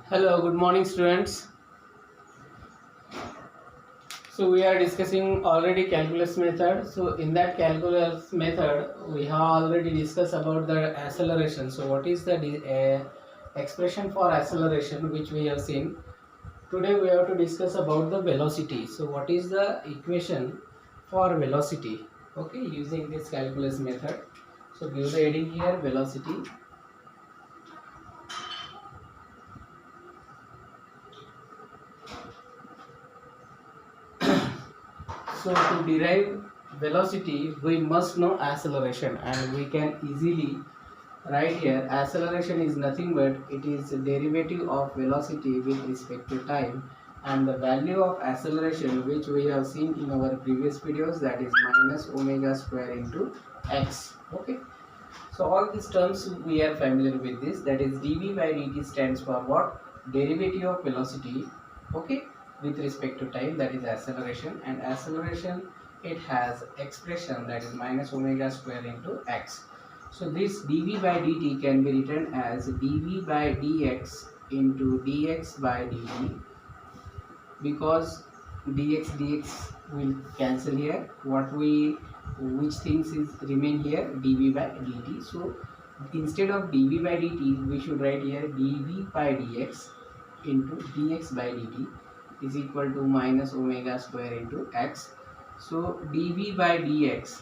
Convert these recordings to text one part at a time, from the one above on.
Hello, good morning, students. So we are discussing already calculus method. So in that calculus method, we have already discussed about the acceleration. So what is the expression for acceleration which we have seen? Today we have to discuss about the velocity. So what is the equation for velocity? Okay, using this calculus method. So give the heading here velocity. So to derive velocity, we must know acceleration, and we can easily write here acceleration is nothing but it is a derivative of velocity with respect to time, and the value of acceleration which we have seen in our previous videos, that is minus omega square into x. Okay. So all these terms we are familiar with this, that is dv by dt stands for what? Derivative of velocity, okay, with respect to time, that is acceleration, and acceleration it has expression that is minus omega square into x. So this dv by dt can be written as dv by dx into dx by dt, because dx will cancel here. Which things is remain here? Dv by dt. So instead of dv by dt, we should write here dv by dx into dx by dt is equal to minus omega square into x. So dv by dx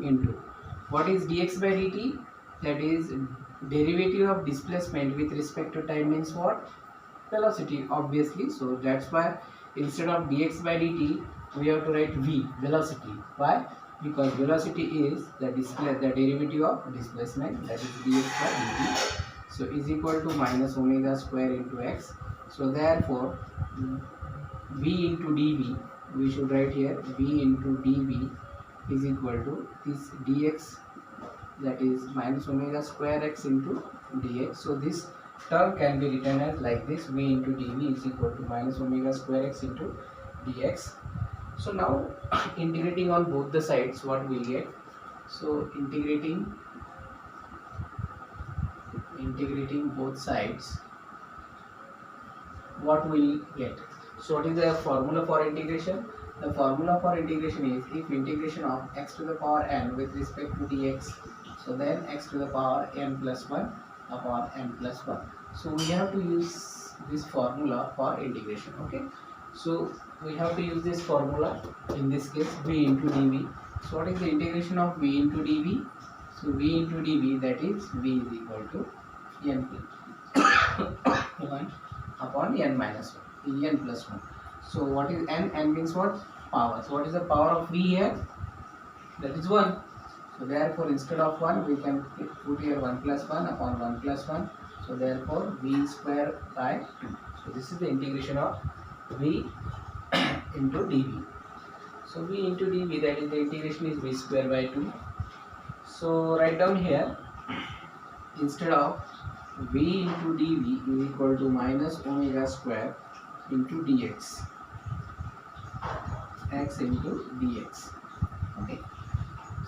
into what is dx by dt? That is derivative of displacement with respect to time, means what? Velocity, obviously. So that's why instead of dx by dt we have to write v, velocity. Why? Because velocity is the derivative of displacement, that is dx by dt. So is equal to minus omega square into x. So therefore v into dv, we should write here v into dv is equal to this dx, that is minus omega square x into dx. So this term can be written as like this: v into dv is equal to minus omega square x into dx. So now integrating on both the sides, what we get? So integrating both sides, what we get? So what is the formula for integration? The formula for integration is, if integration of x to the power n with respect to dx, so then x to the power n plus 1 upon n plus 1. So we have to use this formula for integration. Okay. So we have to use this formula, in this case v into dv. So what is the integration of v into dv? So v into dv, that is v is equal to n plus 1 upon n minus 1, n plus 1. So what is n? N means what? Power. So what is the power of v here? That is 1. So therefore instead of 1 we can put here 1 plus 1 upon 1 plus 1. So therefore v square by 2. So this is the integration of v into dv. So v into dv, that is the integration is v square by 2. So write down here, instead of v into dv is equal to minus omega square into dx, x into dx. Okay.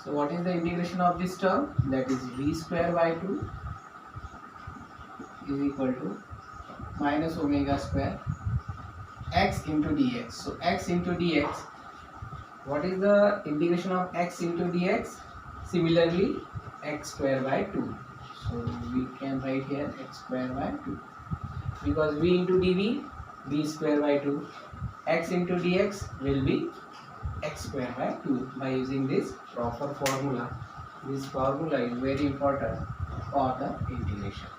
So what is the integration of this term? That is v square by 2 is equal to minus omega square x into dx. So x into dx, what is the integration of x into dx? Similarly, x square by 2. So we can write here x square by 2, because v into dv, v square by 2, x into dx will be x square by 2, by using this proper formula. This formula is very important for the integration.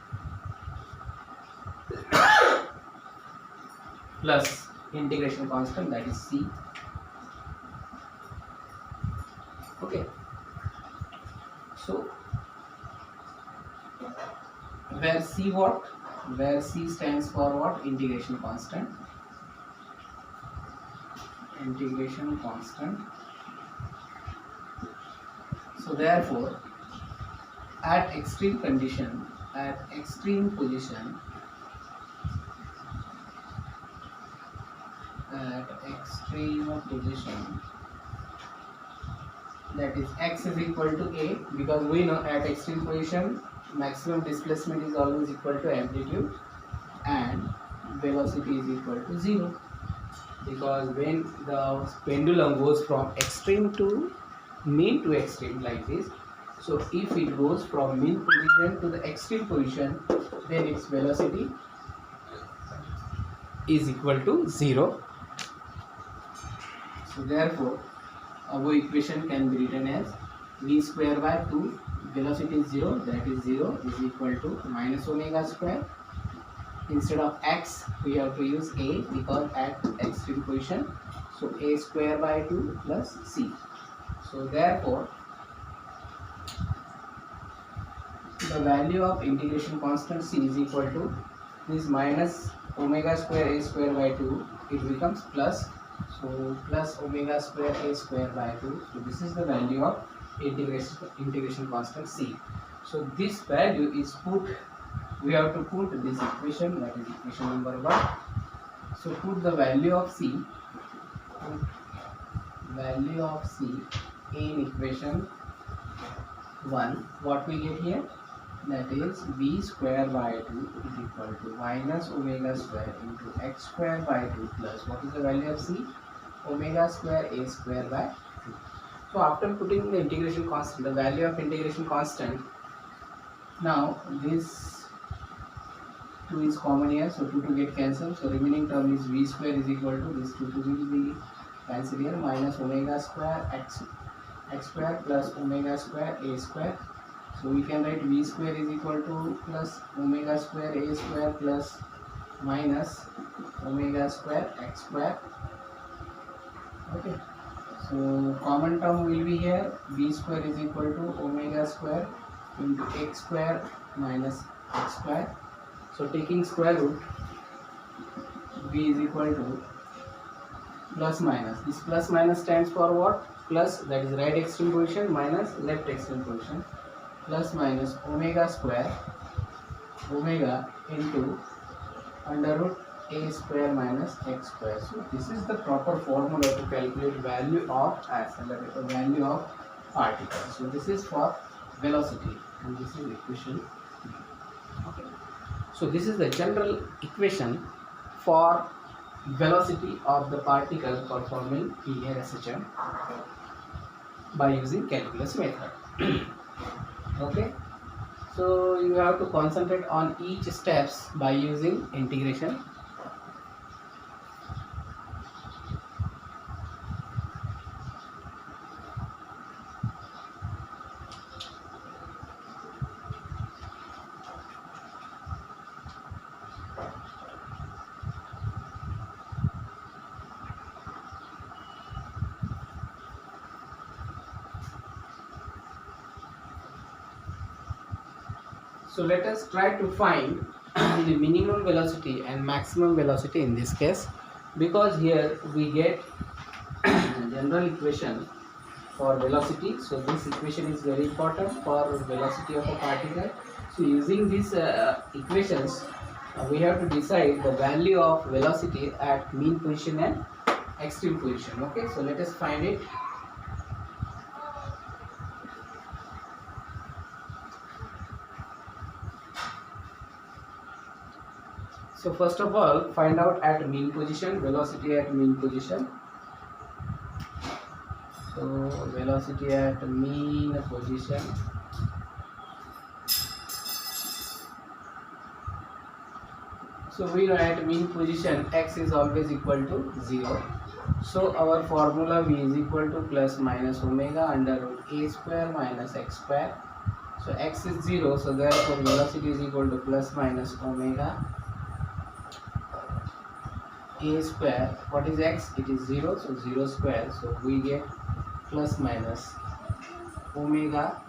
Plus integration constant, that is c. Okay. So where c what? Where c stands for what? Integration constant. Integration constant. So therefore at extreme condition, at extreme position, that is x is equal to a, because we know at extreme position maximum displacement is always equal to amplitude, and velocity is equal to 0, because when the pendulum goes from extreme to mean to extreme like this, so if it goes from mean position to the extreme position, then its velocity is equal to 0. So therefore our equation can be written as v square by 2, velocity is 0, that is 0 is equal to minus omega square. Instead of x we have to use a because at extreme position, so a square by 2 plus c. So therefore the value of integration constant c is equal to this minus omega square a square by 2, it becomes plus, so plus omega square a square by 2. So this is the value of integration constant c. So this value is put, we have to put this equation, that is equation number 1. So put the value of c in equation 1. What we get here, that is v square by 2 is equal to minus omega square into x square by 2 plus, what is the value of c, omega square a square by 2. So after putting the integration constant, the value of integration constant, now this 2 is common here, so 2 get cancelled, so remaining term is v square is equal to this 2 will be cancelled here, minus omega square x square plus omega square a square. So we can write v square is equal to plus omega square a square plus minus omega square x square. Okay, so common term will be here, v square is equal to omega square into x square minus x square. So taking square root, v is equal to plus minus, this plus minus stands for what, plus, that is right extreme position minus left extreme position, plus minus omega square, omega into under root a square minus x square. So this is the proper formula to calculate value of accelerator, value of particle. So this is for velocity and this is equation. Okay. So this is the general equation for velocity of the particle performing linear SHM by using calculus method. Okay, so you have to concentrate on each steps by using integration. So let us try to find the minimum velocity and maximum velocity in this case, because here we get general equation for velocity. So this equation is very important for velocity of a particle. So using these equations, we have to decide the value of velocity at mean position and extreme position. Okay, so let us find it. So first of all, find out at mean position, velocity at mean position. So velocity at mean position. So we know at mean position x is always equal to 0. So our formula v is equal to plus minus omega under root a square minus x square. So x is 0, so therefore velocity is equal to plus minus omega a square. What is x? It is 0, so 0 square. So we get plus minus omega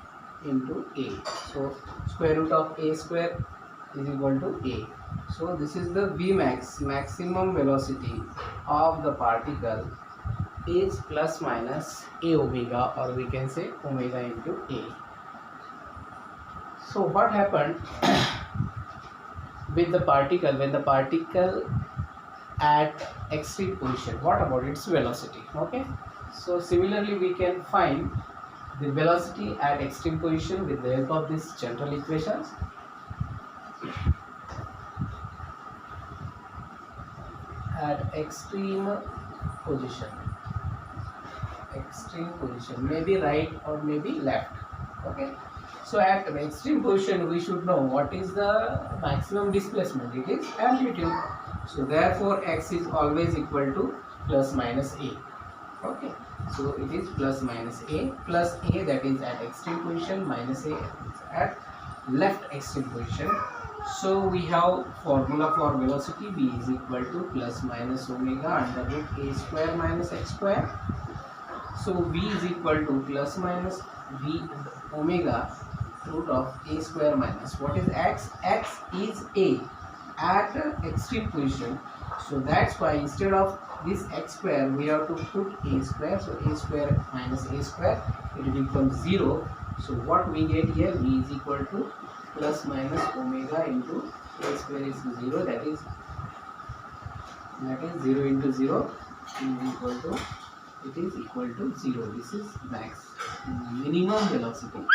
into a. So square root of a square is equal to a. So this is the Vmax, maximum velocity of the particle is plus minus a omega, or we can say omega into a. So what happened with the particle when the particle at extreme position, what about its velocity? Okay, so similarly we can find the velocity at extreme position with the help of these general equations. at extreme position, maybe right or maybe left. Okay, so at extreme position we should know what is the maximum displacement. It is amplitude. So therefore x is always equal to plus minus a. Okay, so it is plus minus a, that is at extreme position, minus a at left extreme position. So we have formula for velocity. V is equal to plus minus omega under root a square minus x square. So V is equal to plus minus V omega root of a square minus, what is x? X is a at extreme position. So that's why instead of this x square we have to put a square. So a square minus a square, it will become 0. So what we get here, V is equal to plus minus omega into a square is 0, that is 0 into 0 is equal to, it is equal to 0. This is minimum velocity.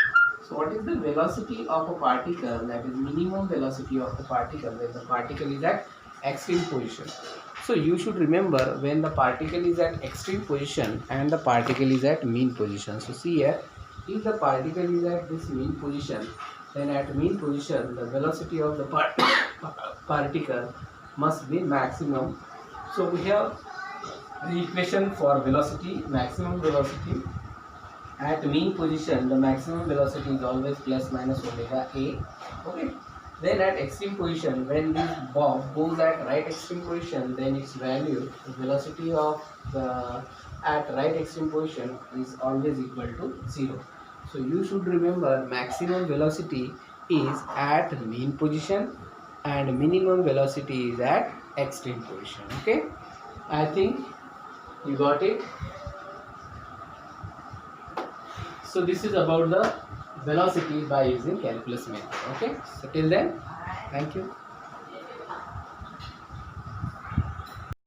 So what is the velocity of a particle? That is minimum velocity of the particle when the particle is at extreme position. So you should remember when the particle is at extreme position and the particle is at mean position. So see here, if the particle is at this mean position, then at mean position the velocity of the particle must be maximum. So we have the equation for velocity. Maximum velocity at mean position, the maximum velocity is always plus minus omega a. Okay, then at extreme position, when this bob goes at right extreme position, then its value, the velocity of the at right extreme position is always equal to 0. So you should remember maximum velocity is at mean position and minimum velocity is at extreme position. Okay, I think you got it. So this is about the velocity by using calculus method. Okay, so till then, thank you.